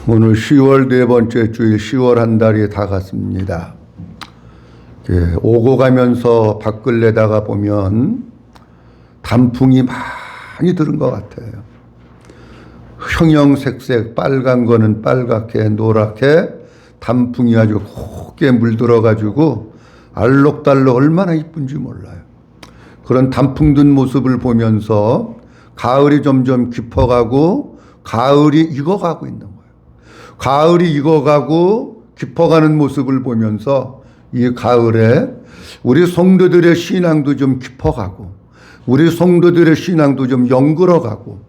오늘 10월 네 번째 주일, 10월 한 달이 다 갔습니다. 오고 가면서 밖을 내다가 보면 단풍이 많이 들은 것 같아요. 형형색색, 빨간 거는 빨갛게, 노랗게 단풍이 아주 곱게 물들어가지고 알록달록 얼마나 이쁜지 몰라요. 그런 단풍 든 모습을 보면서 가을이 점점 깊어가고 가을이 익어가고 있는 거예요. 가을이 익어가고 깊어가는 모습을 보면서 이 가을에 우리 성도들의 신앙도 좀 깊어가고 우리 성도들의 신앙도 좀 영글어가고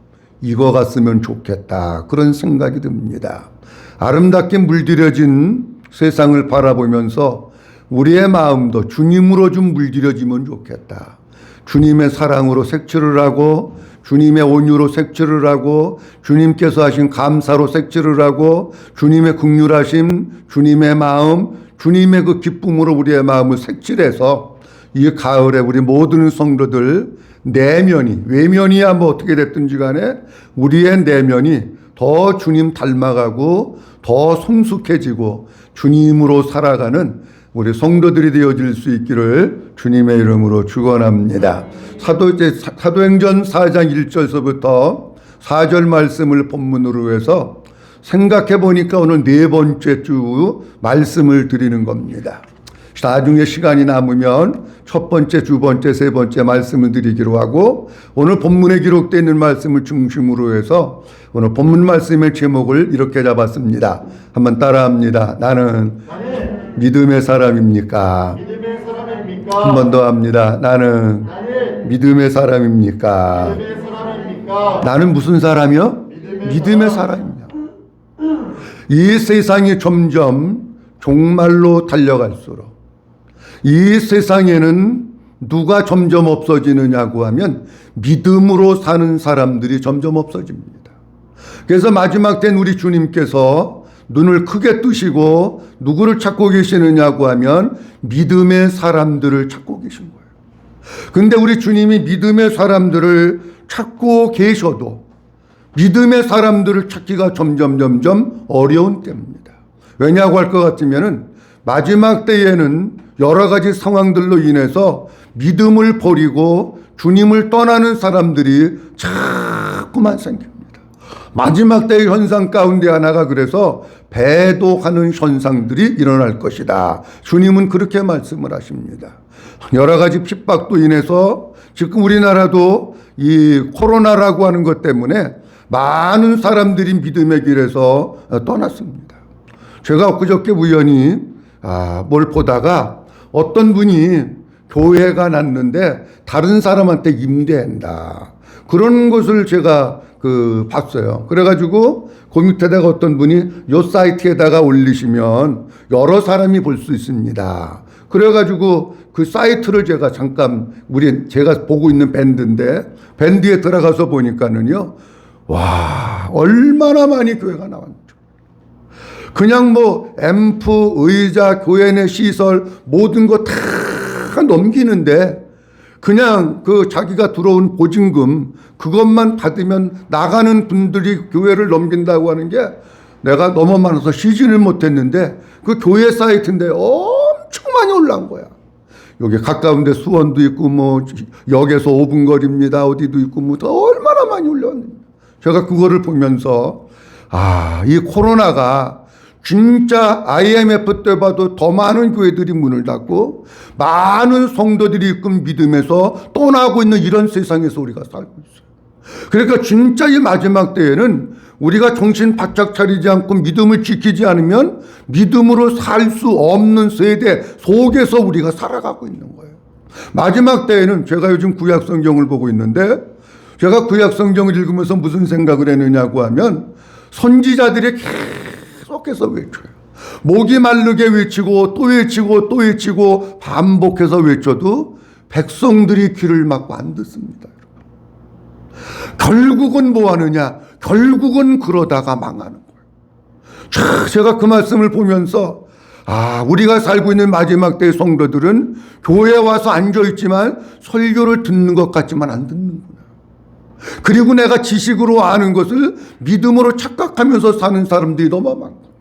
익어갔으면 좋겠다, 그런 생각이 듭니다. 아름답게 물들여진 세상을 바라보면서 우리의 마음도 주님으로 좀 물들여지면 좋겠다. 주님의 사랑으로 색칠을 하고 주님의 온유로 색칠을 하고 주님께서 하신 감사로 색칠을 하고 주님의 긍휼하심, 주님의 마음, 주님의 그 기쁨으로 우리의 마음을 색칠해서 이 가을에 우리 모든 성도들 내면이, 외면이야 뭐 어떻게 됐든지 간에 우리의 내면이 더 주님 닮아가고 더 성숙해지고 주님으로 살아가는 우리 성도들이 되어질 수 있기를 주님의 이름으로 축원합니다. 사도행전 4장 1절서부터 4절 말씀을 본문으로 해서 생각해 보니까 오늘 네 번째 주 말씀을 드리는 겁니다. 나중에 시간이 남으면 첫 번째, 두 번째, 세 번째 말씀을 드리기로 하고 오늘 본문에 기록되어 있는 말씀을 중심으로 해서 오늘 본문 말씀의 제목을 이렇게 잡았습니다. 한번 따라합니다. 나는 믿음의 사람입니까? 한 번 더 합니다. 나는 믿음의 사람입니까? 나는 무슨 사람이요? 믿음의 사람입니다. 이 세상이 점점 종말로 달려갈수록 이 세상에는 누가 점점 없어지느냐고 하면 믿음으로 사는 사람들이 점점 없어집니다. 그래서 마지막 때는 우리 주님께서 눈을 크게 뜨시고 누구를 찾고 계시느냐고 하면 믿음의 사람들을 찾고 계신 거예요. 근데 우리 주님이 믿음의 사람들을 찾고 계셔도 믿음의 사람들을 찾기가 점점 어려운 때입니다. 왜냐고 할 것 같으면은 마지막 때에는 여러 가지 상황들로 인해서 믿음을 버리고 주님을 떠나는 사람들이 자꾸만 생깁니다. 마지막 때의 현상 가운데 하나가 그래서 배도하는 현상들이 일어날 것이다. 주님은 그렇게 말씀을 하십니다. 여러 가지 핍박도 인해서 지금 우리나라도 이 코로나라고 하는 것 때문에 많은 사람들이 믿음의 길에서 떠났습니다. 제가 엊그저께 우연히 뭘 보다가 어떤 분이 교회가 났는데 다른 사람한테 임대한다, 그런 것을 제가 봤어요. 그래가지고 그 밑에다가 어떤 분이 요 사이트에다가 올리시면 여러 사람이 볼 수 있습니다. 그래가지고 그 사이트를 제가 잠깐 제가 보고 있는 밴드인데 밴드에 들어가서 보니까는요, 와, 얼마나 많이 교회가 나왔죠. 그냥 뭐 앰프, 의자, 교회 내 시설 모든 거 다 넘기는데 그냥 자기가 들어온 보증금 그것만 받으면 나가는 분들이 교회를 넘긴다고 하는 게 내가 너무 많아서 쉬지를 못했는데 그 교회 사이트인데 엄청 많이 올라온 거야. 여기 가까운데 수원도 있고 뭐 역에서 5분 거리입니다. 어디도 있고 뭐 얼마나 많이 올라왔는지. 제가 그거를 보면서 이 코로나가 진짜 IMF 때 봐도 더 많은 교회들이 문을 닫고 많은 성도들이 이끈 믿음에서 떠나고 있는 이런 세상에서 우리가 살고 있어요. 그러니까 진짜 이 마지막 때에는 우리가 정신 바짝 차리지 않고 믿음을 지키지 않으면 믿음으로 살 수 없는 세대 속에서 우리가 살아가고 있는 거예요. 마지막 때에는 제가 요즘 구약 성경을 보고 있는데 제가 구약 성경을 읽으면서 무슨 생각을 했느냐고 하면 선지자들이 계속해서 외쳐요. 목이 마르게 외치고 또 외치고 또 외치고 반복해서 외쳐도 백성들이 귀를 막고 안 듣습니다. 결국은 뭐 하느냐? 결국은 그러다가 망하는 거예요. 제가 그 말씀을 보면서 우리가 살고 있는 마지막 때의 성도들은 교회에 와서 앉아있지만 설교를 듣는 것 같지만 안 듣는구나. 그리고 내가 지식으로 아는 것을 믿음으로 착각하면서 사는 사람들이 너무 많고,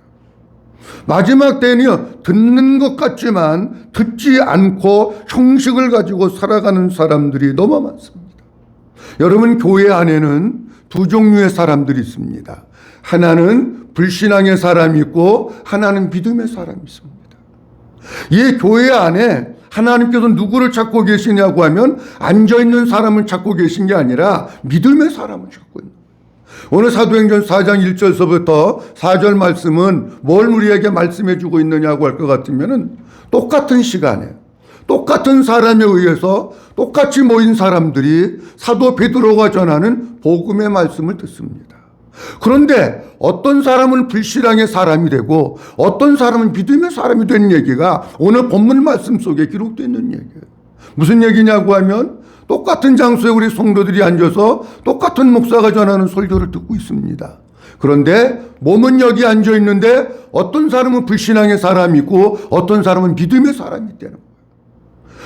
마지막 때는요, 듣는 것 같지만 듣지 않고 형식을 가지고 살아가는 사람들이 너무 많습니다. 여러분, 교회 안에는 두 종류의 사람들이 있습니다. 하나는 불신앙의 사람이 있고 하나는 믿음의 사람이 있습니다. 이 교회 안에 하나님께서 누구를 찾고 계시냐고 하면 앉아있는 사람을 찾고 계신 게 아니라 믿음의 사람을 찾고 있는 거예요. 오늘 사도행전 4장 1절서부터 4절 말씀은 뭘 우리에게 말씀해 주고 있느냐고 할 것 같으면, 똑같은 시간에 똑같은 사람에 의해서 똑같이 모인 사람들이 사도 베드로가 전하는 복음의 말씀을 듣습니다. 그런데 어떤 사람은 불신앙의 사람이 되고 어떤 사람은 믿음의 사람이 된 얘기가 오늘 본문 말씀 속에 기록되어 있는 얘기예요. 무슨 얘기냐고 하면, 똑같은 장소에 우리 성도들이 앉아서 똑같은 목사가 전하는 설교를 듣고 있습니다. 그런데 몸은 여기 앉아 있는데 어떤 사람은 불신앙의 사람이 있고 어떤 사람은 믿음의 사람이 있다는 거예요.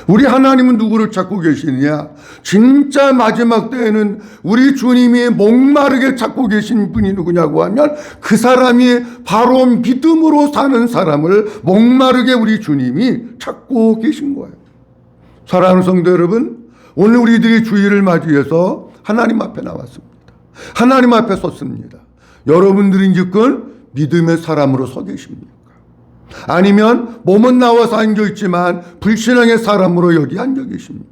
우리 하나님은 누구를 찾고 계시느냐? 진짜 마지막 때에는 우리 주님이 목마르게 찾고 계신 분이 누구냐고 하면, 그 사람이 바로 믿음으로 사는 사람을 목마르게 우리 주님이 찾고 계신 거예요. 사랑하는 성도 여러분, 오늘 우리들이 주일을 맞이해서 하나님 앞에 나왔습니다. 하나님 앞에 섰습니다. 여러분들은 지금 믿음의 사람으로 서 계십니까? 아니면 몸은 나와서 앉아있지만 불신앙의 사람으로 여기 앉아 계십니까?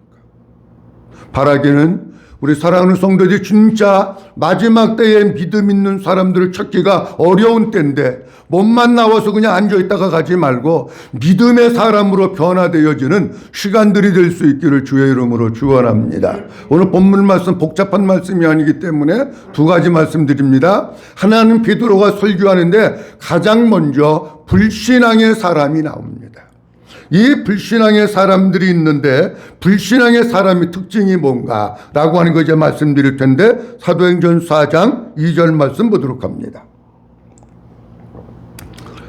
바라기는 우리 사랑하는 성도들이 진짜 마지막 때에 믿음 있는 사람들을 찾기가 어려운 때인데, 몸만 나와서 그냥 앉아있다가 가지 말고 믿음의 사람으로 변화되어지는 시간들이 될 수 있기를 주의 이름으로 축원합니다. 오늘 본문 말씀 복잡한 말씀이 아니기 때문에 두 가지 말씀드립니다. 하나는 베드로가 설교하는데 가장 먼저 불신앙의 사람이 나옵니다. 이 불신앙의 사람들이 있는데, 불신앙의 사람의 특징이 뭔가라고 하는 거 이제 말씀드릴 텐데, 사도행전 4장 2절 말씀 보도록 합니다.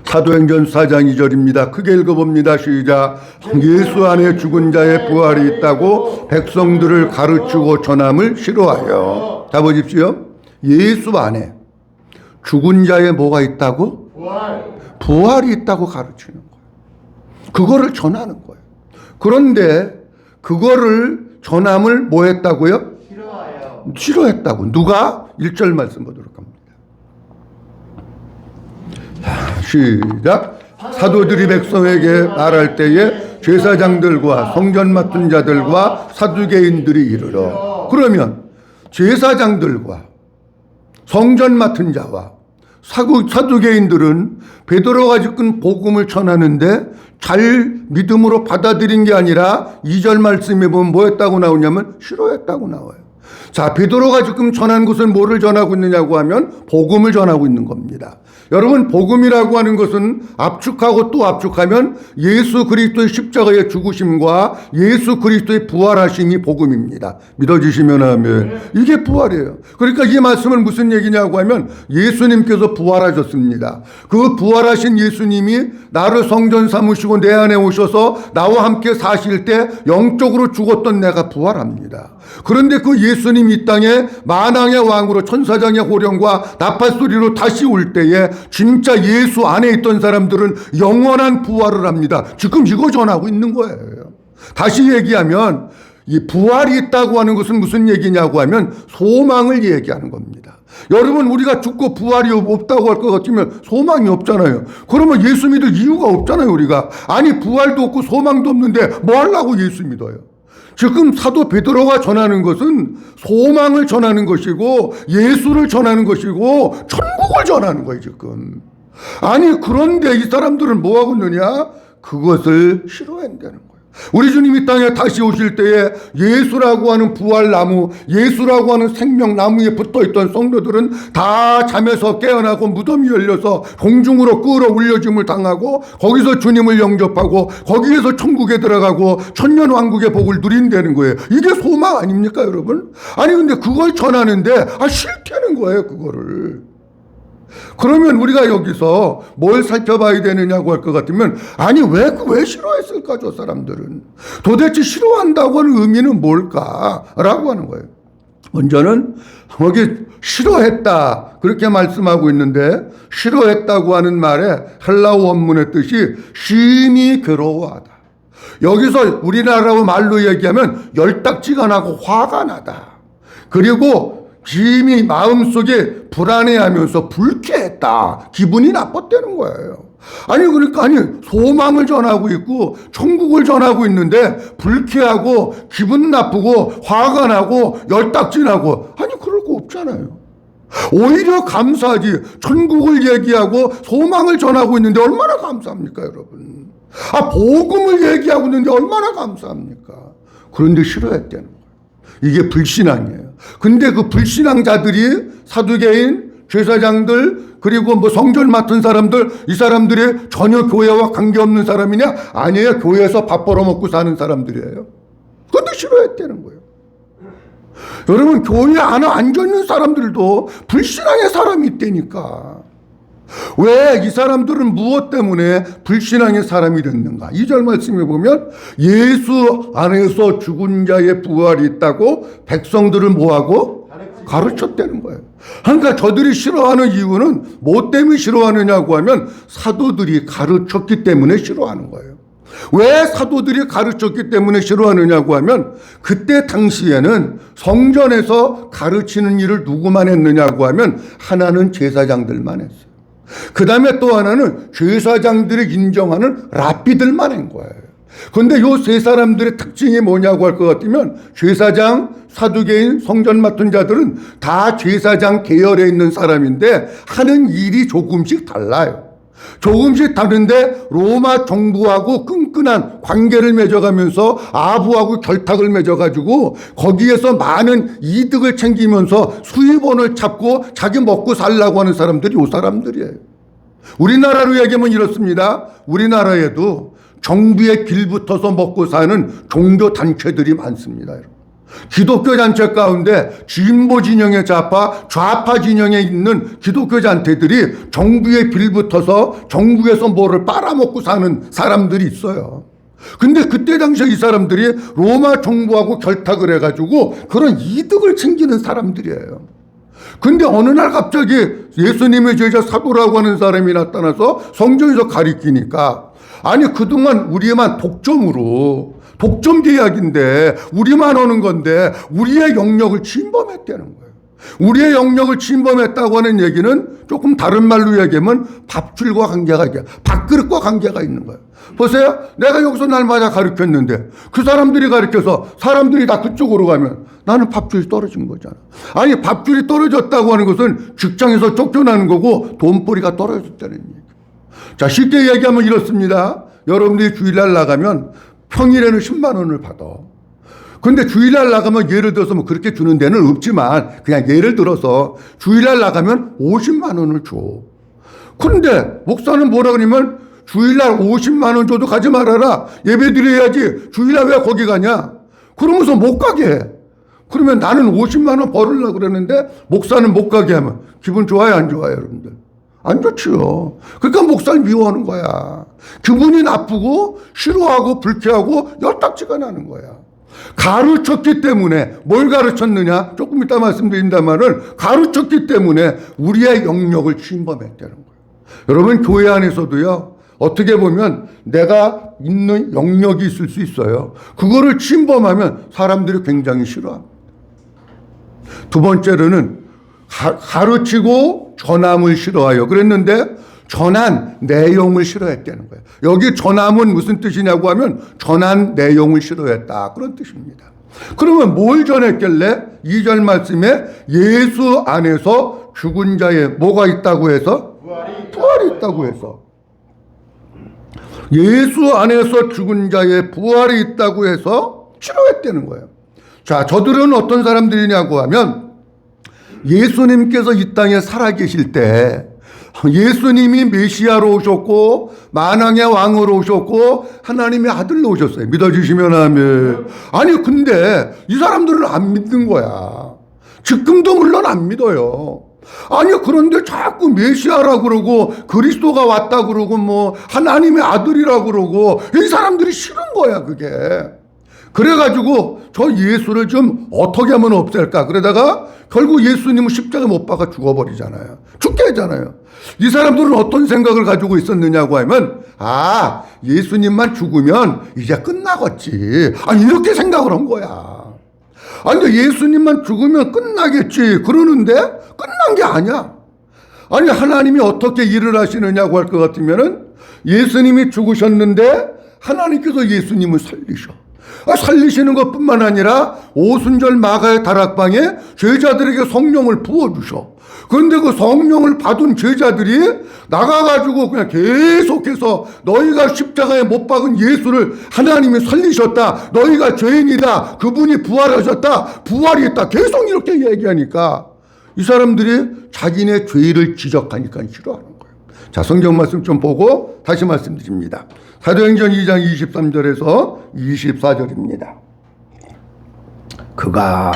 사도행전 4장 2절입니다. 크게 읽어봅니다. 시작. 예수 안에 죽은 자의 부활이 있다고 백성들을 가르치고 전함을 싫어하여. 자 보십시오. 예수 안에 죽은 자의 뭐가 있다고? 부활이 있다고 가르치는 거예요. 그거를 전하는 거예요. 그런데 그거를 전함을 뭐 했다고요? 싫어했다고. 누가? 1절 말씀 보도록 합니다. 시작. 사도들이 백성에게 말할 때에 제사장들과 성전 맡은 자들과 사두개인들이 이르러. 그러면 제사장들과 성전 맡은 자와 사두개인들은 베드로가 지금 복음을 전하는데 잘 믿음으로 받아들인 게 아니라 2절 말씀에 보면 뭐 했다고 나오냐면 싫어했다고 나와요. 자, 베드로가 지금 전한 것은 뭐를 전하고 있느냐고 하면 복음을 전하고 있는 겁니다. 여러분, 복음이라고 하는 것은 압축하고 또 압축하면 예수 그리스도의 십자가의 죽으심과 예수 그리스도의 부활하심이 복음입니다. 믿어주시면 하면 이게 부활이에요. 그러니까 이 말씀은 무슨 얘기냐고 하면, 예수님께서 부활하셨습니다. 그 부활하신 예수님이 나를 성전 삼으시고 내 안에 오셔서 나와 함께 사실 때 영적으로 죽었던 내가 부활합니다. 그런데 그 예수님 이 땅에 만왕의 왕으로 천사장의 호령과 나팔소리로 다시 올 때에 진짜 예수 안에 있던 사람들은 영원한 부활을 합니다. 지금 이거 전하고 있는 거예요. 다시 얘기하면 이 부활이 있다고 하는 것은 무슨 얘기냐고 하면 소망을 얘기하는 겁니다. 여러분, 우리가 죽고 부활이 없다고 할 것 같으면 소망이 없잖아요. 그러면 예수 믿을 이유가 없잖아요. 우리가 아니 부활도 없고 소망도 없는데 뭐 하려고 예수 믿어요? 지금 사도 베드로가 전하는 것은 소망을 전하는 것이고 예수를 전하는 것이고 천국을 전하는 거예요 지금. 아니 그런데 이 사람들은 뭐 하고 있느냐? 그것을 싫어한다는 거예요. 우리 주님 이 땅에 다시 오실 때에 예수라고 하는 부활나무, 예수라고 하는 생명나무에 붙어있던 성도들은 다 잠에서 깨어나고 무덤이 열려서 공중으로 끌어올려짐을 당하고 거기서 주님을 영접하고 거기에서 천국에 들어가고 천년왕국의 복을 누린다는 거예요. 이게 소망 아닙니까 여러분? 아니 근데 그걸 전하는데 싫다는 거예요 그거를. 그러면 우리가 여기서 뭘 살펴봐야 되느냐고 할 것 같으면, 아니 왜 싫어했을까 저 사람들은? 도대체 싫어한다고 하는 의미는 뭘까라고 하는 거예요. 먼저는 거기 싫어했다 그렇게 말씀하고 있는데, 싫어했다고 하는 말에 헬라어 원문의 뜻이 심히 괴로워하다. 여기서 우리나라 말로 얘기하면 열딱지가 나고 화가 나다. 그리고 심히 마음속에 불안해하면서 불쾌했다. 기분이 나빴다는 거예요. 아니 그러니까 소망을 전하고 있고 천국을 전하고 있는데 불쾌하고 기분 나쁘고 화가 나고 열딱지 나고, 아니 그럴 거 없잖아요. 오히려 감사하지. 천국을 얘기하고 소망을 전하고 있는데 얼마나 감사합니까, 여러분? 복음을 얘기하고 있는데 얼마나 감사합니까? 그런데 싫어했다는 거예요. 이게 불신앙이에요. 근데 그 불신앙자들이 사두개인, 제사장들, 그리고 뭐 성전 맡은 사람들, 이 사람들이 전혀 교회와 관계없는 사람이냐? 아니에요. 교회에서 밥 벌어먹고 사는 사람들이에요. 그것도 싫어했다는 거예요. 여러분, 교회 안에 앉아있는 사람들도 불신앙의 사람이 있다니까. 왜 이 사람들은 무엇 때문에 불신앙의 사람이 됐는가? 2절 말씀에 보면 예수 안에서 죽은 자의 부활이 있다고 백성들을 뭐하고? 가르쳤다는 거예요. 그러니까 저들이 싫어하는 이유는 뭐 때문에 싫어하느냐고 하면 사도들이 가르쳤기 때문에 싫어하는 거예요. 왜 사도들이 가르쳤기 때문에 싫어하느냐고 하면, 그때 당시에는 성전에서 가르치는 일을 누구만 했느냐고 하면 하나는 제사장들만 했어요. 그 다음에 또 하나는 제사장들이 인정하는 랍비들만 한 거예요. 그런데 요 세 사람들의 특징이 뭐냐고 할 것 같으면, 제사장, 사두개인, 성전 맡은 자들은 다 제사장 계열에 있는 사람인데 하는 일이 조금씩 달라요. 조금씩 다른데 로마 정부하고 끈끈한 관계를 맺어가면서 아부하고 결탁을 맺어가지고 거기에서 많은 이득을 챙기면서 수입원을 찾고 자기 먹고 살라고 하는 사람들이 요 사람들이에요. 우리나라로 얘기하면 이렇습니다. 우리나라에도 정부의 길붙어서 먹고 사는 종교 단체들이 많습니다. 기독교 단체 가운데 진보 진영의 좌파 진영에 있는 기독교 단체들이 정부에 빌붙어서 정부에서 뭐를 빨아먹고 사는 사람들이 있어요. 근데 그때 당시에 이 사람들이 로마 정부하고 결탁을 해가지고 그런 이득을 챙기는 사람들이에요. 근데 어느 날 갑자기 예수님의 제자 사도라고 하는 사람이 나타나서 성경에서 가리키니까, 아니 그동안 우리만 독점 계약인데 우리만 오는 건데 우리의 영역을 침범했다는 거예요. 우리의 영역을 침범했다고 하는 얘기는 조금 다른 말로 얘기하면 밥줄과 관계가 있어요. 밥그릇과 관계가 있는 거예요. 보세요. 내가 여기서 날마다 가르쳤는데 그 사람들이 가르쳐서 사람들이 다 그쪽으로 가면 나는 밥줄이 떨어진 거잖아. 아니 밥줄이 떨어졌다고 하는 것은 직장에서 쫓겨나는 거고 돈벌이가 떨어졌다는 얘기예요. 자, 쉽게 얘기하면 이렇습니다. 여러분들이 주일날 나가면 평일에는 10만 원을 받아. 근데 주일날 나가면 예를 들어서 뭐 그렇게 주는 데는 없지만 그냥 예를 들어서 주일날 나가면 50만 원을 줘. 근데 목사는 뭐라 그러냐면 주일날 50만 원 줘도 가지 말아라. 예배 드려야지. 주일날 왜 거기 가냐? 그러면서 못 가게 해. 그러면 나는 50만 원 벌으려고 그러는데 목사는 못 가게 하면 기분 좋아요, 안 좋아요, 여러분들? 안 좋지요. 그러니까 목사를 미워하는 거야. 기분이 나쁘고 싫어하고 불쾌하고 열딱지가 나는 거야. 가르쳤기 때문에. 뭘 가르쳤느냐? 조금 이따 말씀드린다마는 가르쳤기 때문에 우리의 영역을 침범했다는 거예요. 여러분, 교회 안에서도요, 어떻게 보면 내가 있는 영역이 있을 수 있어요. 그거를 침범하면 사람들이 굉장히 싫어합니다. 두 번째로는 가르치고 전함을 싫어해요. 그랬는데 전한 내용을 싫어했다는 거예요. 여기 전함은 무슨 뜻이냐고 하면 전한 내용을 싫어했다, 그런 뜻입니다. 그러면 뭘 전했길래 2절 말씀에 예수 안에서 죽은 자의 뭐가 있다고 해서? 부활이 있다고 해서. 예수 안에서 죽은 자의 부활이 있다고 해서 싫어했다는 거예요. 자, 저들은 어떤 사람들이냐고 하면 예수님께서 이 땅에 살아계실 때 예수님이 메시아로 오셨고 만왕의 왕으로 오셨고 하나님의 아들로 오셨어요. 믿어주시면 아멘. 아니 근데 이 사람들은 안 믿는 거야. 지금도 물론 안 믿어요. 아니 그런데 자꾸 메시아라고 그러고 그리스도가 왔다 그러고 뭐 하나님의 아들이라고 그러고 이 사람들이 싫은 거야, 그게. 그래가지고 저 예수를 좀 어떻게 하면 없앨까? 그러다가 결국 예수님은 십자가에 못 박아 죽어버리잖아요. 죽게 하잖아요. 이 사람들은 어떤 생각을 가지고 있었느냐고 하면, 아, 예수님만 죽으면 이제 끝나겠지. 아니, 이렇게 생각을 한 거야. 아니, 근데 예수님만 죽으면 끝나겠지. 그러는데 끝난 게 아니야. 아니, 하나님이 어떻게 일을 하시느냐고 할 것 같으면은 예수님이 죽으셨는데 하나님께서 예수님을 살리셔. 살리시는 것뿐만 아니라 오순절 마가의 다락방에 제자들에게 성령을 부어주셔. 그런데 그 성령을 받은 제자들이 나가가지고 그냥 계속해서 너희가 십자가에 못 박은 예수를 하나님이 살리셨다. 너희가 죄인이다. 그분이 부활하셨다. 부활이 있다. 계속 이렇게 얘기하니까 이 사람들이 자기네 죄를 지적하니까 싫어하는 거예요. 자, 성경 말씀 좀 보고 다시 말씀드립니다. 사도행전 2장 23절에서 24절입니다. 그가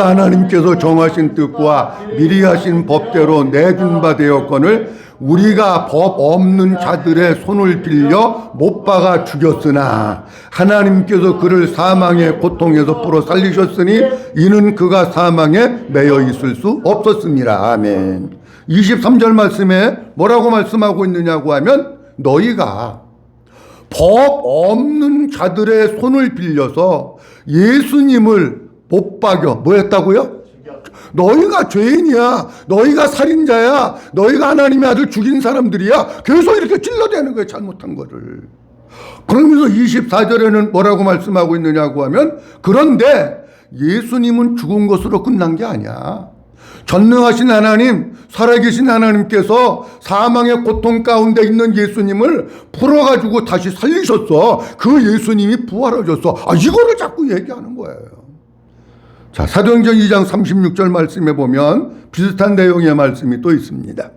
하나님께서 정하신 뜻과 미리 하신 법대로 내준 바 되었거늘 우리가 법 없는 자들의 손을 빌려 못 박아 죽였으나 하나님께서 그를 사망의 고통에서 풀어 살리셨으니 이는 그가 사망에 매여 있을 수 없었습니다. 아멘. 23절 말씀에 뭐라고 말씀하고 있느냐고 하면 너희가 법 없는 자들의 손을 빌려서 예수님을 못 박여 뭐 했다고요? 너희가 죄인이야. 너희가 살인자야. 너희가 하나님의 아들 죽인 사람들이야. 계속 이렇게 찔러대는 거예요. 잘못한 거를. 그러면서 24절에는 뭐라고 말씀하고 있느냐고 하면 그런데 예수님은 죽은 것으로 끝난 게 아니야. 전능하신 하나님, 살아계신 하나님께서 사망의 고통 가운데 있는 예수님을 풀어가지고 다시 살리셨어. 그 예수님이 부활하셨어. 이거를 자꾸 얘기하는 거예요. 자, 사도행전 2장 36절 말씀에 보면 비슷한 내용의 말씀이 또 있습니다.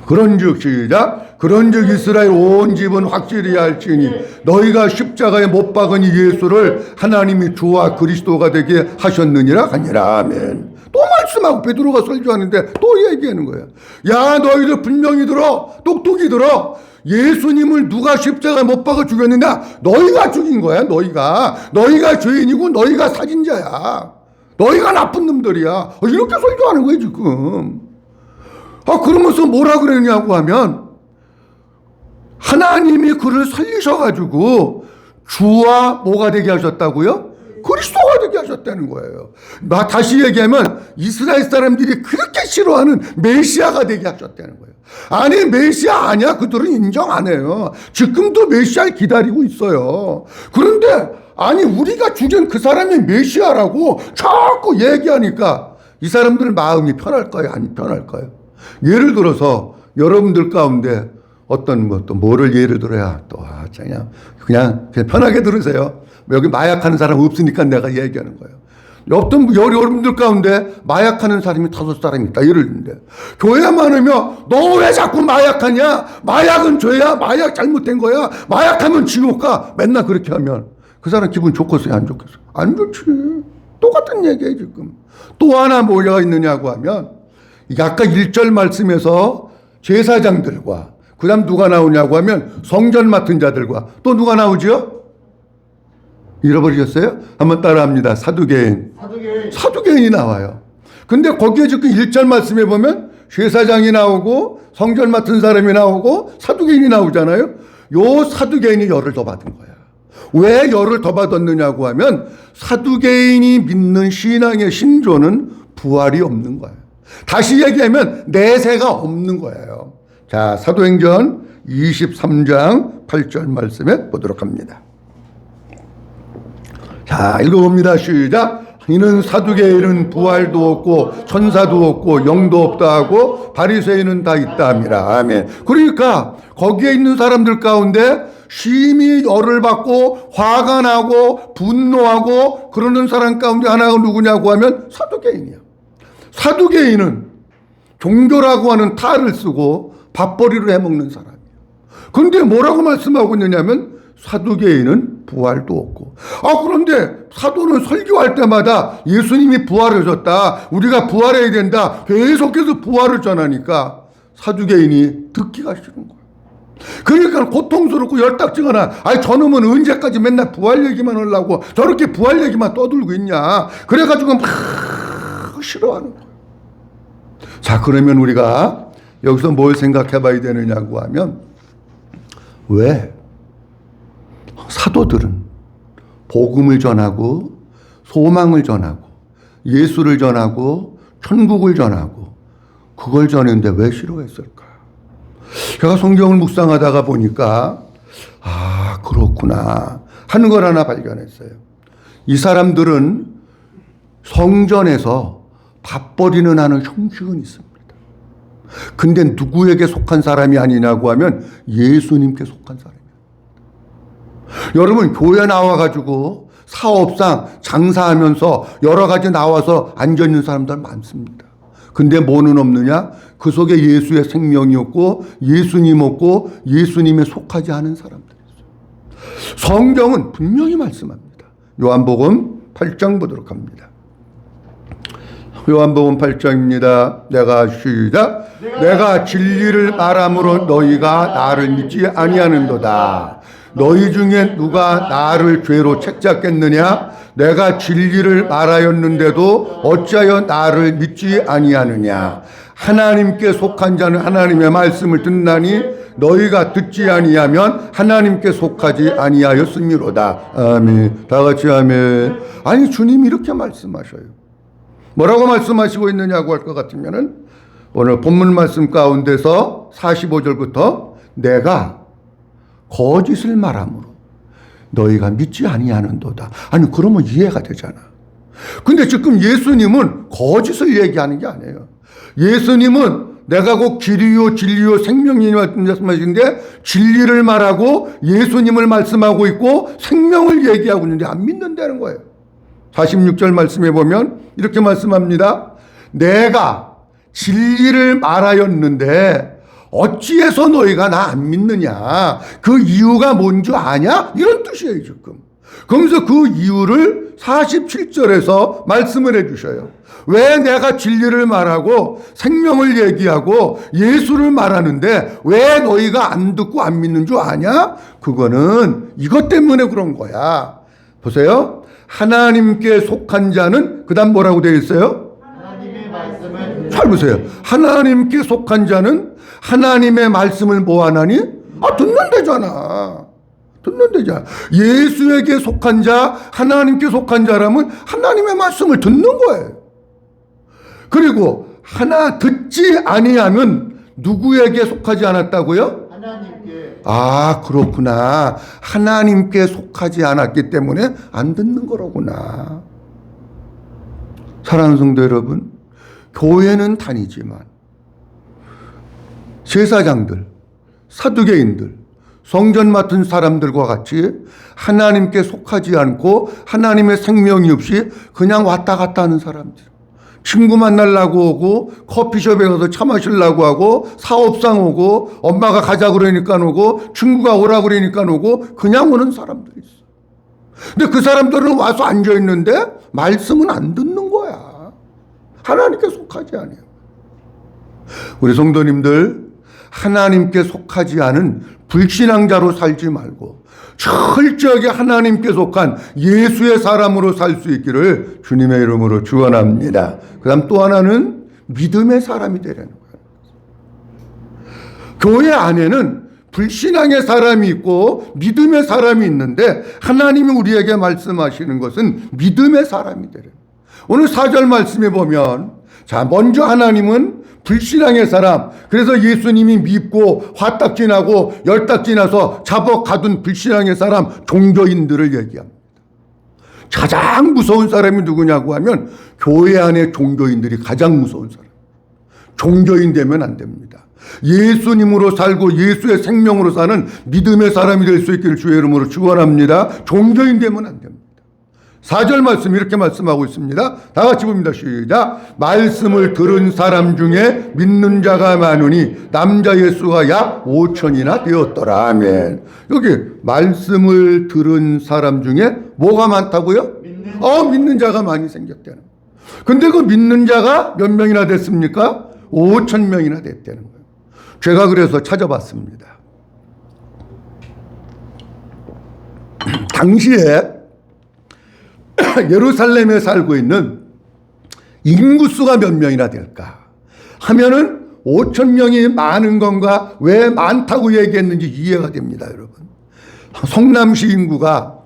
그런즉 시작. 그런즉 이스라엘 온 집은 확실히 할지니 너희가 십자가에 못 박은 이 예수를 하나님이 주와 그리스도가 되게 하셨느니라 하니라. 아멘. 또 말씀하고 베드로가 설교하는데 또 얘기하는 거예요. 야, 너희들 분명히 들어. 똑똑히 들어. 예수님을 누가 십자가에 못 박아 죽였느냐? 너희가 죽인 거야. 너희가 죄인이고 너희가 살인자야. 너희가 나쁜 놈들이야. 이렇게 설교하는 거예요 지금. 그러면서 뭐라 그러냐고 하면 하나님이 그를 살리셔가지고 주와 뭐가 되게 하셨다고요? 그리스도가 되게 하셨다는 거예요. 다시 얘기하면 이스라엘 사람들이 그렇게 싫어하는 메시아가 되게 하셨다는 거예요. 아니, 메시아 아니야. 그들은 인정 안 해요. 지금도 메시아를 기다리고 있어요. 그런데 아니, 우리가 죽인 그 사람이 메시아라고 자꾸 얘기하니까 이 사람들 마음이 편할까요? 안 편할까요? 예를 들어서 여러분들 가운데 어떤 것도 뭐를 예를 들어야 또 그냥 편하게 들으세요. 여기 마약하는 사람 없으니까 내가 얘기하는 거예요. 어떤 여러분들 가운데 마약하는 사람이 5사람이 있다. 예를 드는데 교회 많으면 너 왜 자꾸 마약하냐? 마약은 죄야. 마약 잘못된 거야. 마약하면 지옥 가. 맨날 그렇게 하면 그 사람 기분 좋겠어요? 안 좋겠어요? 안 좋지. 똑같은 얘기예요 지금. 또 하나 뭐가 있느냐고 하면 아까 1절 말씀에서 제사장들과 그 다음 누가 나오냐고 하면 성전 맡은 자들과 또 누가 나오죠? 잃어버리셨어요? 한번 따라합니다. 사두개인이 나와요. 근데 거기에 지금 1절 말씀에 보면 제사장이 나오고 성전 맡은 사람이 나오고 사두개인이 나오잖아요. 요 사두개인이 열을 더 받은 거야. 왜 열을 더 받았느냐고 하면 사두개인이 믿는 신앙의 신조는 부활이 없는 거예요. 다시 얘기하면 내세가 없는 거예요. 자, 사도행전 23장 8절 말씀에 보도록 합니다. 자, 읽어봅니다. 시작. 이는 사두개인은 부활도 없고 천사도 없고 영도 없다 하고 바리새인은 다 있다 함이라. 아멘. 그러니까 거기에 있는 사람들 가운데 심히 열을 받고 화가 나고 분노하고 그러는 사람 가운데 하나가 누구냐고 하면 사두개인이야. 사두개인은 종교라고 하는 탈을 쓰고 밥벌이로 해먹는 사람이에요. 그런데 뭐라고 말씀하고 있느냐면 사두개인은 부활도 없고. 그런데 사도는 설교할 때마다 예수님이 부활하셨다. 우리가 부활해야 된다. 계속해서 부활을 전하니까 사두개인이 듣기가 싫은 거예요. 그러니까 고통스럽고 열딱지거나, 아니 저놈은 언제까지 맨날 부활 얘기만 하려고 저렇게 부활 얘기만 떠들고 있냐, 그래가지고 막 싫어하는 거예요. 자, 그러면 우리가 여기서 뭘 생각해 봐야 되느냐고 하면, 왜 사도들은 복음을 전하고 소망을 전하고 예수를 전하고 천국을 전하고 그걸 전했는데 왜 싫어했을까? 제가 성경을 묵상하다가 보니까 아, 그렇구나 하는 걸 하나 발견했어요. 이 사람들은 성전에서 밥벌이는 하는 형식은 있습니다. 근데 누구에게 속한 사람이 아니냐고 하면 예수님께 속한 사람이에요. 여러분, 교회 나와가지고 사업상 장사하면서 여러 가지 나와서 앉아있는 사람들 많습니다. 근데 뭐는 없느냐? 그 속에 예수의 생명이 없고 예수님 없고 예수님에 속하지 않은 사람들이 있어요. 성경은 분명히 말씀합니다. 요한복음 8장 보도록 합니다. 요한복음 8장입니다. 내가 진리를 말함으로 너희가 나를 믿지 아니하는도다. 너희 중에 누가 나를 죄로 책잡겠느냐? 내가 진리를 말하였는데도 어찌하여 나를 믿지 아니하느냐? 하나님께 속한 자는 하나님의 말씀을 듣나니 너희가 듣지 아니하면 하나님께 속하지 아니하였음이로다. 아멘. 다 같이 아멘. 아니, 주님이 이렇게 말씀하셔요. 뭐라고 말씀하시고 있느냐고 할 것 같으면은 오늘 본문 말씀 가운데서 45절부터 내가 거짓을 말함으로 너희가 믿지 아니하는도다. 아니, 그러면 이해가 되잖아. 근데 지금 예수님은 거짓을 얘기하는 게 아니에요. 예수님은 내가 곧 길이요 진리요 생명이니 말씀하시는데 진리를 말하고 예수님을 말씀하고 있고 생명을 얘기하고 있는데 안 믿는다는 거예요. 46절 말씀해 보면 이렇게 말씀합니다. 내가 진리를 말하였는데 어찌해서 너희가 나 안 믿느냐? 그 이유가 뭔 줄 아냐? 이런 뜻이에요, 지금. 그러면서 그 이유를 47절에서 말씀을 해주셔요. 왜 내가 진리를 말하고 생명을 얘기하고 예수를 말하는데 왜 너희가 안 듣고 안 믿는 줄 아냐? 그거는 이것 때문에 그런 거야. 보세요. 하나님께 속한 자는 그 다음 뭐라고 되어 있어요? 하나님의 말씀을 잘 보세요. 하나님께 속한 자는 하나님의 말씀을 뭐 하나니? 듣는 데잖아. 듣는 데잖아. 예수에게 속한 자, 하나님께 속한 자라면 하나님의 말씀을 듣는 거예요. 그리고 하나 듣지 아니하면 누구에게 속하지 않았다고요? 하나님께. 아, 그렇구나. 하나님께 속하지 않았기 때문에 안 듣는 거로구나. 사랑하는 성도 여러분, 교회는 다니지만 제사장들, 사두개인들, 성전 맡은 사람들과 같이 하나님께 속하지 않고 하나님의 생명이 없이 그냥 왔다 갔다 하는 사람들. 친구 만나려고 오고 커피숍에 가서 차 마시려고 하고 사업상 오고 엄마가 가자 그러니까 오고 친구가 오라 그러니까 오고 그냥 오는 사람들이 있어. 근데 그 사람들은 와서 앉아 있는데 말씀은 안 듣는 거야. 하나님께 속하지 않아요. 우리 성도님들, 하나님께 속하지 않은 불신앙자로 살지 말고 철저하게 하나님께 속한 예수의 사람으로 살 수 있기를 주님의 이름으로 축원합니다. 그 다음 또 하나는 믿음의 사람이 되려는 거예요. 교회 안에는 불신앙의 사람이 있고 믿음의 사람이 있는데 하나님이 우리에게 말씀하시는 것은 믿음의 사람이 되려는 거예요. 오늘 4절 말씀에 보면, 자, 먼저 하나님은 불신앙의 사람, 그래서 예수님이 밉고 화딱지나고 열딱지나서 잡아 가둔 불신앙의 사람, 종교인들을 얘기합니다. 가장 무서운 사람이 누구냐고 하면 교회 안에 종교인들이 가장 무서운 사람. 종교인 되면 안 됩니다. 예수님으로 살고 예수의 생명으로 사는 믿음의 사람이 될 수 있기를 주의 이름으로 축원합니다. 종교인 되면 안 됩니다. 4절 말씀 이렇게 말씀하고 있습니다. 다 같이 봅니다. 시작. 말씀을 들은 사람 중에 믿는 자가 많으니 남자 예수가 약 5천이나 되었더라. 아멘. 여기 말씀을 들은 사람 중에 뭐가 많다고요? 믿는 자가 많이 생겼다는 거예요. 근데 그 믿는 자가 몇 명이나 됐습니까? 5천 명이나 됐다는 거예요. 제가 그래서 찾아봤습니다. 당시에 예루살렘에 살고 있는 인구수가 몇 명이나 될까 하면은 5천 명이 많은 건가, 왜 많다고 얘기했는지 이해가 됩니다, 여러분. 성남시 인구가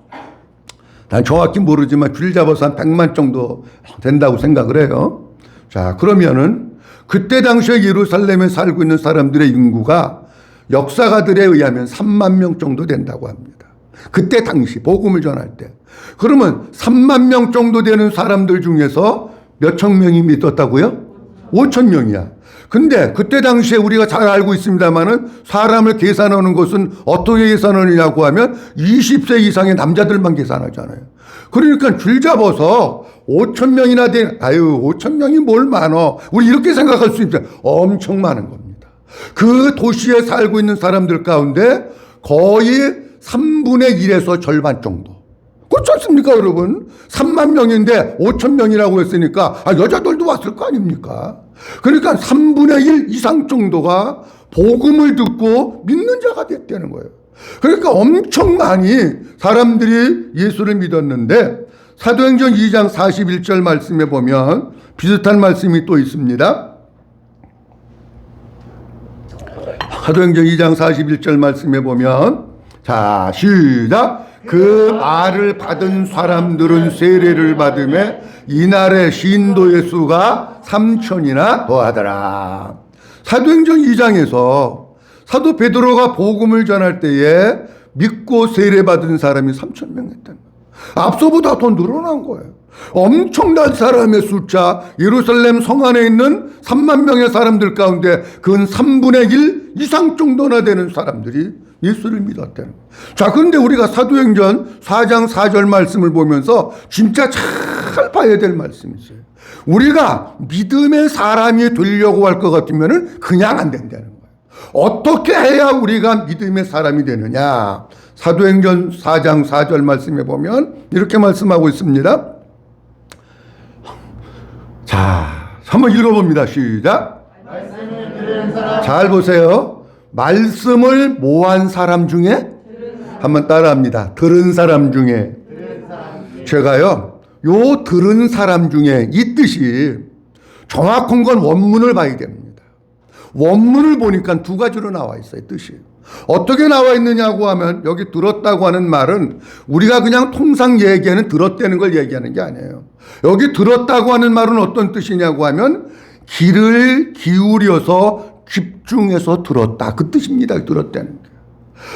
난 정확히 모르지만 줄 잡아서 한 100만 정도 된다고 생각을 해요. 자, 그러면은 그때 당시에 예루살렘에 살고 있는 사람들의 인구가 역사가들에 의하면 3만 명 정도 된다고 합니다. 그때 당시 복음을 전할 때. 그러면 3만 명 정도 되는 사람들 중에서 몇천 명이 믿었다고요? 5천 명이야. 근데 그때 당시에 우리가 잘 알고 있습니다만은 사람을 계산하는 것은 어떻게 계산하느냐고 하면 20세 이상의 남자들만 계산하잖아요. 그러니까 줄 잡아서 5천 명이나 된, 5천 명이 뭘 많어. 우리 이렇게 생각할 수 있어요. 엄청 많은 겁니다. 그 도시에 살고 있는 사람들 가운데 거의 3분의 1에서 절반 정도. 그렇지 않습니까, 여러분? 3만 명인데 5천 명이라고 했으니까 여자들도 왔을 거 아닙니까? 그러니까 3분의 1 이상 정도가 복음을 듣고 믿는 자가 됐다는 거예요. 그러니까 엄청 많이 사람들이 예수를 믿었는데 사도행전 2장 41절 말씀에 보면 비슷한 말씀이 또 있습니다. 사도행전 2장 41절 말씀에 보면, 자, 시작. 그 말을 받은 사람들은 세례를 받음에 이날의 신도의 수가 3천이나 더하더라. 사도행전 2장에서 사도 베드로가 복음을 전할 때에 믿고 세례 받은 사람이 3천 명 했다는 거예요. 앞서보다 더 늘어난 거예요. 엄청난 사람의 숫자, 예루살렘 성 안에 있는 3만 명의 사람들 가운데 근 3분의 1 이상 정도나 되는 사람들이 예수를 믿었다는 거예요. 자, 그런데 우리가 사도행전 4장 4절 말씀을 보면서 진짜 잘 봐야 될 말씀이 있어요. 우리가 믿음의 사람이 되려고 할 것 같으면 그냥 안 된다는 거예요. 어떻게 해야 우리가 믿음의 사람이 되느냐? 사도행전 4장 4절 말씀에 보면 이렇게 말씀하고 있습니다. 자, 한번 읽어봅니다. 시작. 말씀을 들은 사람, 잘 보세요. 말씀을 뭐한 사람 중에? 한번 따라합니다. 들은 사람 중에. 제가요, 요 들은 사람 중에 이 뜻이 정확한 건 원문을 봐야 됩니다. 원문을 보니까 두 가지로 나와 있어요, 뜻이. 어떻게 나와 있느냐고 하면 여기 들었다고 하는 말은 우리가 그냥 통상 얘기하는 들었다는 걸 얘기하는 게 아니에요. 여기 들었다고 하는 말은 어떤 뜻이냐고 하면 귀를 기울여서 집중해서 들었다. 그 뜻입니다. 들었다는 게.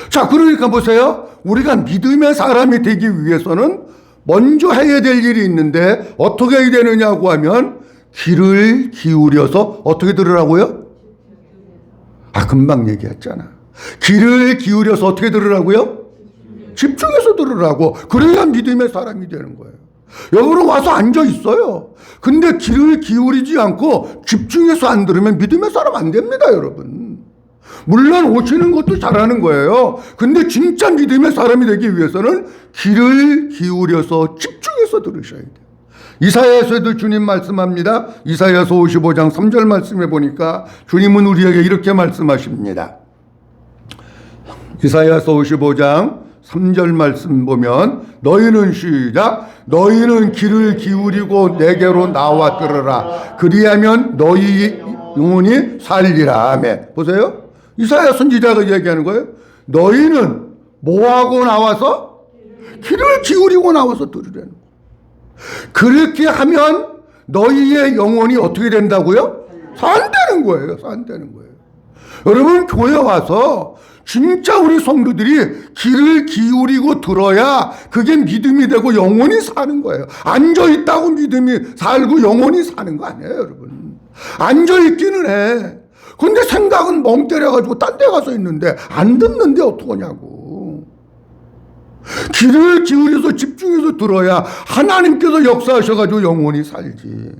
자, 그러니까 보세요. 우리가 믿음의 사람이 되기 위해서는 먼저 해야 될 일이 있는데 어떻게 해야 되느냐고 하면 귀를 기울여서 어떻게 들으라고요? 금방 얘기했잖아. 귀를 기울여서 어떻게 들으라고요? 집중해서 들으라고. 그래야 믿음의 사람이 되는 거예요. 여기로 와서 앉아 있어요. 근데 귀를 기울이지 않고 집중해서 안 들으면 믿음의 사람 안 됩니다, 여러분. 물론 오시는 것도 잘하는 거예요. 근데 진짜 믿음의 사람이 되기 위해서는 귀를 기울여서 집중해서 들으셔야 돼요. 이사야서에도 주님 말씀합니다. 이사야서 55장 3절 말씀해 보니까 주님은 우리에게 이렇게 말씀하십니다. 이사야서 55장 3절 말씀 보면 너희는 시작. 너희는 귀를 기울이고 내게로 나와 들으라. 그리하면 너희 영혼이 살리라. 아멘. 보세요. 이사야 선지자가 얘기하는 거예요. 너희는 뭐하고 나와서? 귀를 기울이고 나와서 들으라는 거예요. 그렇게 하면 너희의 영혼이 어떻게 된다고요? 산다는 거예요. 산다는 거예요. 여러분, 교회 와서 진짜 우리 성도들이 귀를 기울이고 들어야 그게 믿음이 되고 영혼이 사는 거예요. 앉아있다고 믿음이 살고 영혼이 사는 거 아니에요, 여러분. 앉아있기는 해. 근데 생각은 멍 때려가지고 딴 데 가서 있는데 안 듣는데 어떡하냐고. 귀를 기울여서 집중해서 들어야 하나님께서 역사하셔가지고 영혼이 살지.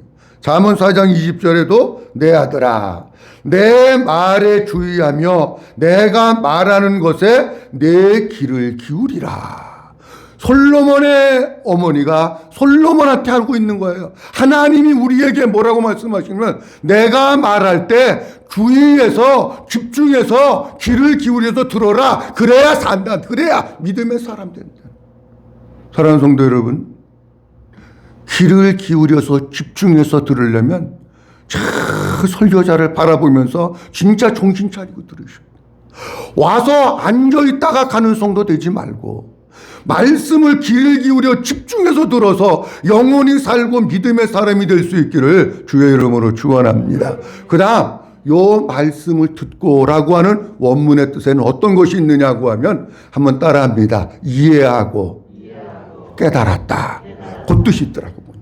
잠언 4장 20절에도 내 아들아 내 말에 주의하며 내가 말하는 것에 내 귀를 기울이라. 솔로몬의 어머니가 솔로몬한테 하고 있는 거예요. 하나님이 우리에게 뭐라고 말씀하시면 내가 말할 때 주의해서 집중해서 귀를 기울여서 들어라. 그래야 산다. 그래야 믿음의 사람 된다. 사랑하는 성도 여러분, 귀를 기울여서 집중해서 들으려면 설교자를 바라보면서 진짜 정신 차리고 들으셔. 와서 앉아있다가 가는 성도 되지 말고 말씀을 귀를 기울여 집중해서 들어서 영원히 살고 믿음의 사람이 될 수 있기를 주의 이름으로 축원합니다. 그 다음 요 말씀을 듣고라고 하는 원문의 뜻에는 어떤 것이 있느냐고 하면 한번 따라합니다. 이해하고 깨달았다. 그 뜻이 있더라고 보니까.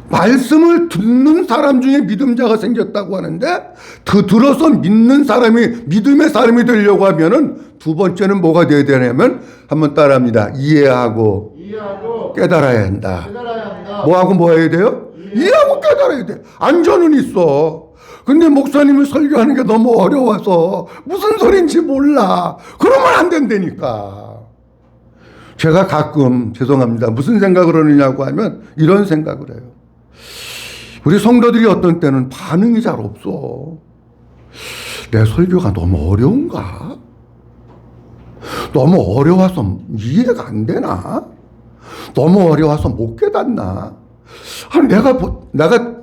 말씀을 듣는 사람 중에 믿음자가 생겼다고 하는데 들어서 믿는 사람이 믿음의 사람이 되려고 하면은 두 번째는 뭐가 돼야 되냐면 한번 따라합니다. 이해하고 깨달아야 한다. 뭐하고 뭐 해야 돼요? 이해하고 깨달아야 돼. 안전은 있어. 근데 목사님이 설교하는 게 너무 어려워서 무슨 소린지 몰라. 그러면 안 된다니까. 제가 가끔 죄송합니다. 무슨 생각을 하느냐고 하면 이런 생각을 해요. 우리 성도들이 어떤 때는 반응이 잘 없어. 내 설교가 너무 어려운가? 너무 어려워서 이해가 안 되나? 너무 어려워서 못 깨닫나? 아니, 내가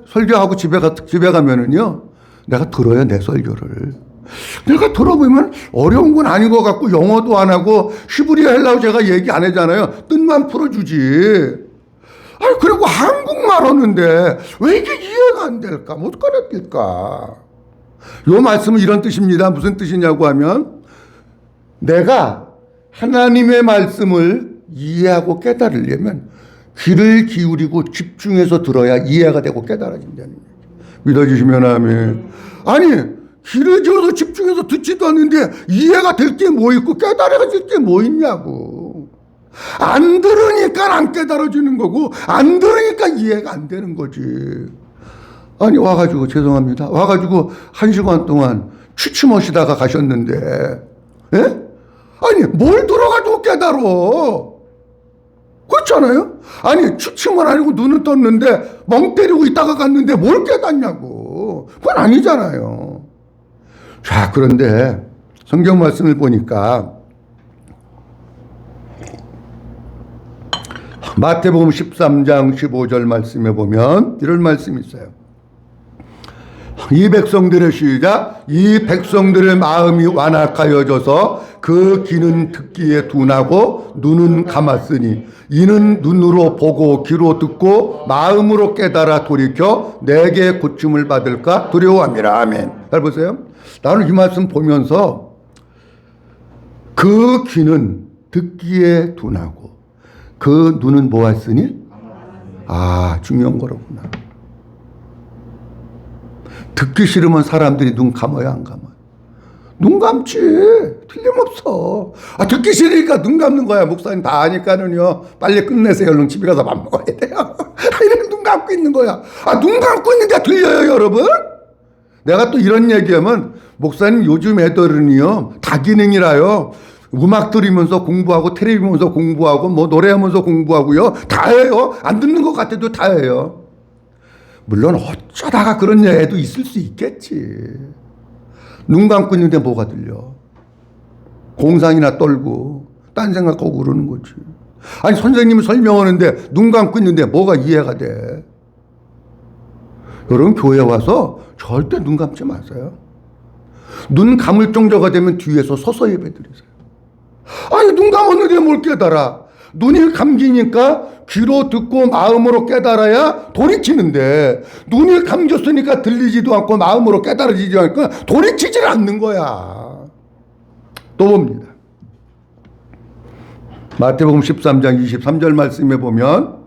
설교하고 집에 가면은요, 내가 들어요, 내 설교를. 내가 들어보면 어려운 건 아닌 것 같고, 영어도 안 하고, 히브리어 헬라어 제가 얘기 안 하잖아요. 뜻만 풀어주지. 아니, 그리고 한국말 하는데, 왜 이게 이해가 안 될까? 못 가르칠까? 요 말씀은 이런 뜻입니다. 무슨 뜻이냐고 하면, 내가 하나님의 말씀을 이해하고 깨달으려면 귀를 기울이고 집중해서 들어야 이해가 되고 깨달아진다는 거예요. 믿어주시면 아멘. 아니, 귀를 기울여서 집중해서 듣지도 않는데 이해가 될 게 뭐 있고 깨달아질 게 뭐 있냐고. 안 들으니까 안 깨달아지는 거고 안 들으니까 이해가 안 되는 거지. 아니, 와가지고 죄송합니다. 와가지고 1시간 동안 취침하시다가 가셨는데, 예? 아니, 뭘 들어가지고 깨달어? 그렇잖아요? 아니, 취침은 아니고 눈을 떴는데 멍 때리고 있다가 갔는데 뭘 깨닫냐고. 그건 아니잖아요. 자, 그런데 성경 말씀을 보니까 마태복음 13장 15절 말씀에 보면 이런 말씀이 있어요. 이 백성들의 시작, 이 백성들의 마음이 완악하여져서 그 귀는 듣기에 둔하고 눈은 감았으니 이는 눈으로 보고 귀로 듣고 마음으로 깨달아 돌이켜 내게 고침을 받을까 두려워함이라. 아멘. 잘 보세요. 나는 이 말씀 보면서 그 귀는 듣기에 둔하고 그 눈은 뭐 했으니? 아, 중요한 거로구나. 듣기 싫으면 사람들이 눈 감아야 안 감아요? 눈 감지. 틀림없어. 아, 듣기 싫으니까 눈 감는 거야. 목사님 다 아니까는요. 빨리 끝내세요. 얼른 집에 가서 밥 먹어야 돼요. 이렇게 눈 감고 있는 거야. 아, 눈 감고 있는데 들려요, 여러분? 내가 또 이런 얘기하면 목사님 요즘 애들은요. 다기능이라요. 음악 들으면서 공부하고 텔레비 보면서 공부하고 뭐 노래하면서 공부하고요. 다 해요. 안 듣는 것 같아도 다 해요. 물론 어쩌다가 그런 애도 있을 수 있겠지. 눈 감고 있는데 뭐가 들려? 공상이나 떨고 딴 생각하고 그러는 거지. 아니, 선생님이 설명하는데 눈 감고 있는데 뭐가 이해가 돼? 여러분, 교회 와서 절대 눈 감지 마세요. 눈 감을 정도가 되면 뒤에서 서서 예배 드리세요. 아니, 눈 감았는데 뭘 깨달아? 눈이 감기니까 귀로 듣고 마음으로 깨달아야 돌이키는데 눈이 감겼으니까 들리지도 않고 마음으로 깨달아지지 않고 돌이키질 않는 거야. 또 봅니다. 마태복음 13장 23절 말씀에 보면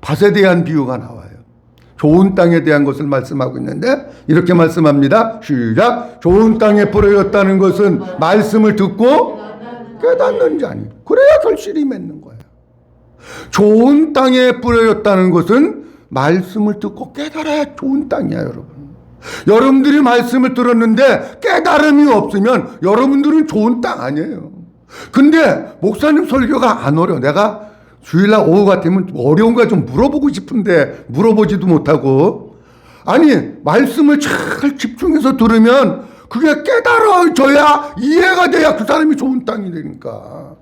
밭에 대한 비유가 나와요. 좋은 땅에 대한 것을 말씀하고 있는데 이렇게 말씀합니다. 시작. 좋은 땅에 뿌려졌다는 것은 말씀을 듣고 깨닫는 자니 그래야 결실이 맺는 거예요. 좋은 땅에 뿌려졌다는 것은 말씀을 듣고 깨달아야 좋은 땅이야, 여러분. 여러분들이 말씀을 들었는데 깨달음이 없으면 여러분들은 좋은 땅 아니에요. 근데 목사님 설교가 안 어려워. 내가 주일날 오후 같으면 어려운가 좀 물어보고 싶은데 물어보지도 못하고. 아니, 말씀을 잘 집중해서 들으면 그게 깨달아져야 이해가 돼야 그 사람이 좋은 땅이 되니까.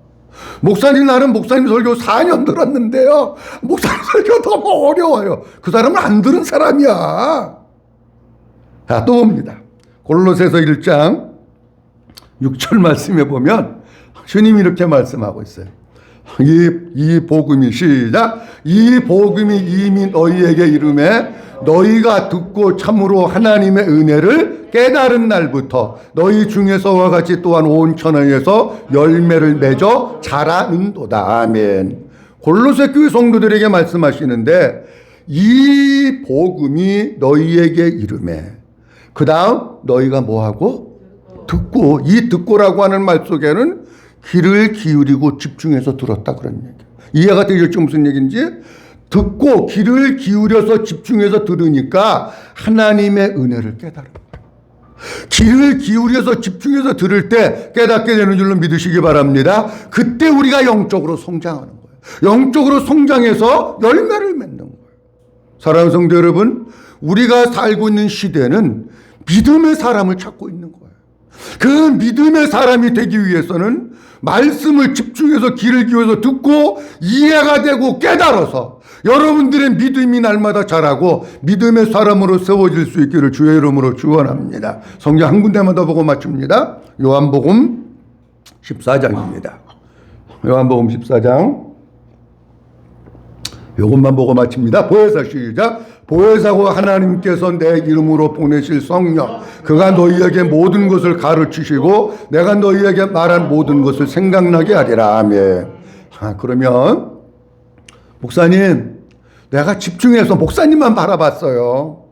목사님, 나는 목사님 설교 4년 들었는데요. 목사님 설교 너무 어려워요. 그 사람은 안 들은 사람이야. 자, 또 봅니다. 골로새서 1장 6절 말씀에 보면 주님이 이렇게 말씀하고 있어요. 이 복음이 시작. 이 복음이 이미 너희에게 이름에 너희가 듣고 참으로 하나님의 은혜를 깨달은 날부터 너희 중에서와 같이 또한 온 천하에서 열매를 맺어 자라는도다. 아멘. 골로새 교회 성도들에게 말씀하시는데 이 복음이 너희에게 이름에, 그 다음 너희가 뭐하고? 듣고. 이 듣고라고 하는 말 속에는 귀를 기울이고 집중해서 들었다 그런 얘기예요. 이해가 되겠죠? 무슨 얘기인지? 듣고 귀를 기울여서 집중해서 들으니까 하나님의 은혜를 깨달은 거예요. 귀를 기울여서 집중해서 들을 때 깨닫게 되는 줄로 믿으시기 바랍니다. 그때 우리가 영적으로 성장하는 거예요. 영적으로 성장해서 열매를 맺는 거예요. 사랑하는 성도 여러분, 우리가 살고 있는 시대는 믿음의 사람을 찾고 있는 거예요. 그 믿음의 사람이 되기 위해서는 말씀을 집중해서 귀를 기울여서 듣고 이해가 되고 깨달아서 여러분들의 믿음이 날마다 자라고 믿음의 사람으로 세워질 수 있기를 주의 이름으로 축원합니다. 성경 한 군데만 더 보고 마칩니다. 요한복음 14장입니다. 요한복음 14장. 요것만 보고 마칩니다. 보혜사 시작. 보혜사고 하나님께서 내 이름으로 보내실 성령, 그가 너희에게 모든 것을 가르치시고 내가 너희에게 말한 모든 것을 생각나게 하리라. 아멘. 그러면 목사님, 내가 집중해서 목사님만 바라봤어요.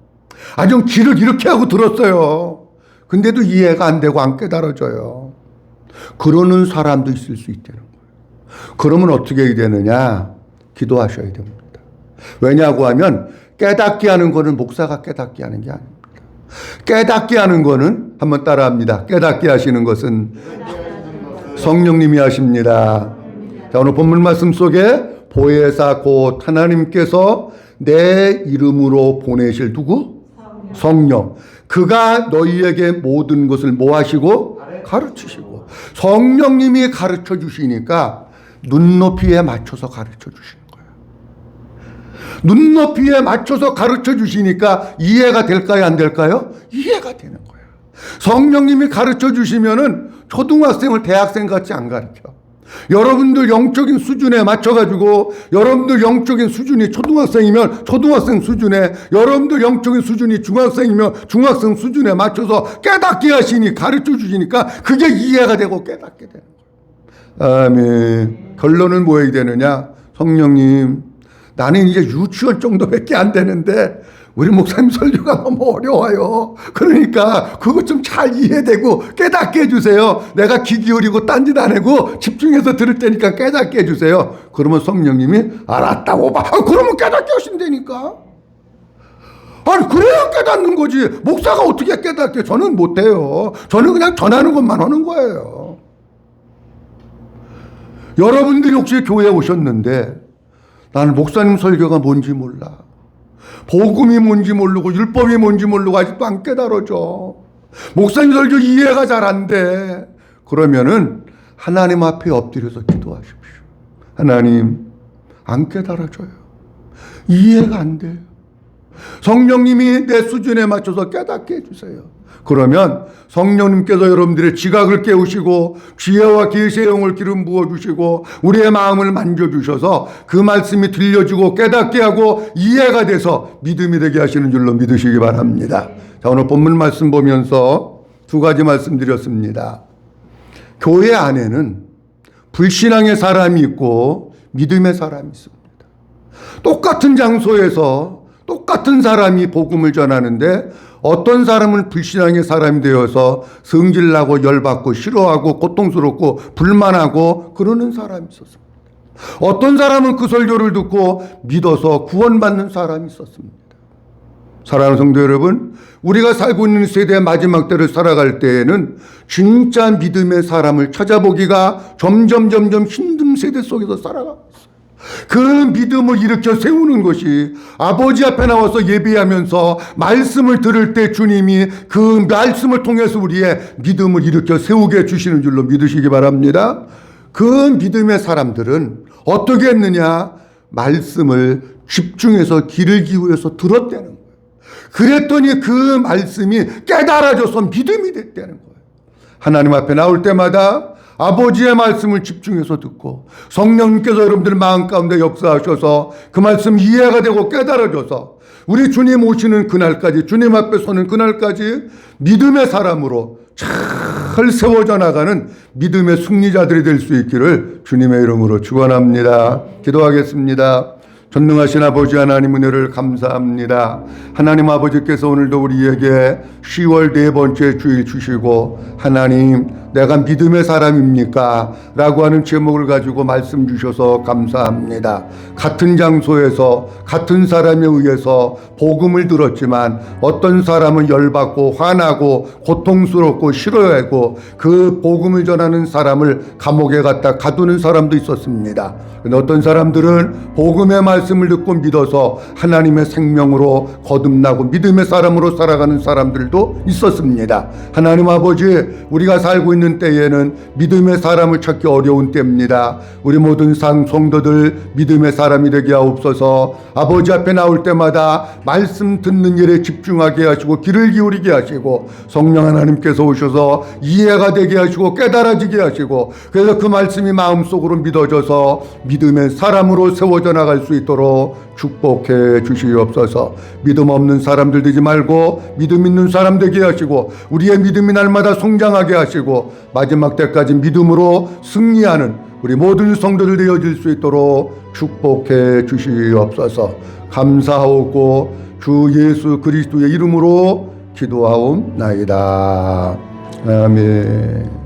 아주 귀를 이렇게 하고 들었어요. 근데도 이해가 안 되고 안 깨달아져요. 그러는 사람도 있을 수 있다는 거예요. 그러면 어떻게 해야 되느냐? 기도하셔야 됩니다. 왜냐고 하면 깨닫게 하는 거는 목사가 깨닫게 하는 게 아닙니다. 깨닫게 하는 거는, 한번 따라합니다. 깨닫게 하시는 것은 성령님이 하십니다. 자, 오늘 본문 말씀 속에 보혜사 곧 하나님께서 내 이름으로 보내실 누구? 성령. 그가 너희에게 모든 것을 뭐 하시고? 가르치시고. 성령님이 가르쳐 주시니까 눈높이에 맞춰서 가르쳐 주시는 거예요. 눈높이에 맞춰서 가르쳐 주시니까 이해가 될까요? 안 될까요? 이해가 되는 거예요. 성령님이 가르쳐 주시면은 초등학생을 대학생 같이 안 가르쳐. 여러분들 영적인 수준에 맞춰가지고, 여러분들 영적인 수준이 초등학생이면 초등학생 수준에, 여러분들 영적인 수준이 중학생이면 중학생 수준에 맞춰서 깨닫게 하시니, 가르쳐 주시니까 그게 이해가 되고 깨닫게 되는 거예요. 아멘. 결론은 뭐해야 되느냐? 성령님, 나는 이제 유치원 정도밖에 안 되는데 우리 목사님 설교가 너무 어려워요. 그러니까 그것 좀 잘 이해되고 깨닫게 해주세요. 내가 귀 기울이고 딴짓 안 하고 집중해서 들을 테니까 깨닫게 해주세요. 그러면 성령님이 알았다고 봐. 그러면 깨닫게 하신다니까. 아니, 그래야 깨닫는 거지. 목사가 어떻게 깨닫게? 저는 못해요. 저는 그냥 전하는 것만 하는 거예요. 여러분들이 혹시 교회에 오셨는데 나는 목사님 설교가 뭔지 몰라, 복음이 뭔지 모르고 율법이 뭔지 모르고 아직도 안 깨달아져, 목사님 설교 이해가 잘 안 돼. 그러면은 하나님 앞에 엎드려서 기도하십시오. 하나님, 안 깨달아져요. 이해가 안 돼요. 성령님이 내 수준에 맞춰서 깨닫게 해주세요. 그러면 성령님께서 여러분들의 지각을 깨우시고 지혜와 계시의 영을 기름 부어주시고 우리의 마음을 만져주셔서 그 말씀이 들려지고 깨닫게 하고 이해가 돼서 믿음이 되게 하시는 줄로 믿으시기 바랍니다. 자, 오늘 본문 말씀 보면서 두 가지 말씀드렸습니다. 교회 안에는 불신앙의 사람이 있고 믿음의 사람이 있습니다. 똑같은 장소에서 똑같은 사람이 복음을 전하는데 어떤 사람은 불신앙의 사람이 되어서 성질나고 열받고 싫어하고 고통스럽고 불만하고 그러는 사람이 있었습니다. 어떤 사람은 그 설교를 듣고 믿어서 구원받는 사람이 있었습니다. 사랑하는 성도 여러분, 우리가 살고 있는 세대의 마지막 때를 살아갈 때에는 진짜 믿음의 사람을 찾아보기가 점점 힘든 세대 속에서 살아가고 있어요. 그 믿음을 일으켜 세우는 것이 아버지 앞에 나와서 예배하면서 말씀을 들을 때 주님이 그 말씀을 통해서 우리의 믿음을 일으켜 세우게 해주시는 줄로 믿으시기 바랍니다. 그 믿음의 사람들은 어떻게 했느냐? 말씀을 집중해서 귀를 기울여서 들었다는 거예요. 그랬더니 그 말씀이 깨달아져서 믿음이 됐다는 거예요. 하나님 앞에 나올 때마다 아버지의 말씀을 집중해서 듣고 성령님께서 여러분들 마음 가운데 역사하셔서 그 말씀 이해가 되고 깨달아져서 우리 주님 오시는 그날까지, 주님 앞에 서는 그날까지 믿음의 사람으로 잘 세워져 나가는 믿음의 승리자들이 될 수 있기를 주님의 이름으로 축원합니다. 기도하겠습니다. 전능하신 아버지 하나님 은혜를 감사합니다. 하나님 아버지께서 오늘도 우리에게 10월 네 번째 주일 주시고 하나님 내가 믿음의 사람입니까? 라고 하는 제목을 가지고 말씀 주셔서 감사합니다. 같은 장소에서 같은 사람에 의해서 복음을 들었지만 어떤 사람은 열받고 화나고 고통스럽고 싫어하고 그 복음을 전하는 사람을 감옥에 갖다 가두는 사람도 있었습니다. 어떤 사람들은 복음의 말씀을 듣고 믿어서 하나님의 생명으로 거듭나고 믿음의 사람으로 살아가는 사람들도 있었습니다. 하나님 아버지, 우리가 살고 있는 때에는 믿음의 사람을 찾기 어려운 때입니다. 우리 모든 성도들 믿음의 사람이 되게 하옵소서. 아버지 앞에 나올 때마다 말씀 듣는 일에 집중하게 하시고 귀를 기울이게 하시고 성령 하나님께서 오셔서 이해가 되게 하시고 깨달아지게 하시고 그래서 그 말씀이 마음속으로 믿어져서 믿음의 사람으로 세워져 나갈 수 있도록 축복해 주시옵소서. 믿음 없는 사람들 되지 말고 믿음 있는 사람 되게 하시고 우리의 믿음이 날마다 성장하게 하시고 마지막 때까지 믿음으로 승리하는 우리 모든 성도들 되어질 수 있도록 축복해 주시옵소서. 감사하고 주 예수 그리스도의 이름으로 기도하옵나이다. 아멘.